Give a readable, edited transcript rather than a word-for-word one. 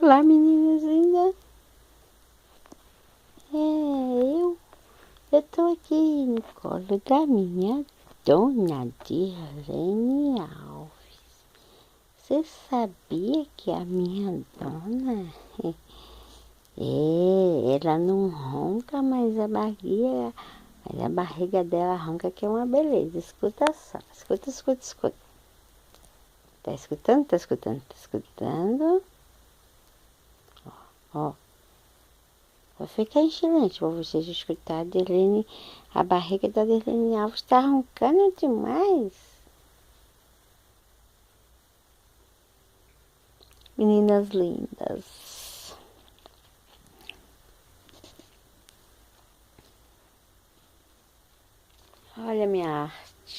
Olá, meninas lindas. Eu tô aqui no colo da minha dona Dirlene Alves. Você sabia que a minha dona, ela não ronca, mas a barriga dela ronca, que é uma beleza. Escuta só, escuta, escuta, escuta. Tá escutando? Tá escutando? Tá escutando? Ó. Vou ficar em silêncio para vocês escutarem. A barriga da Dirlene Alves está roncando demais. Meninas lindas. Olha a minha arte.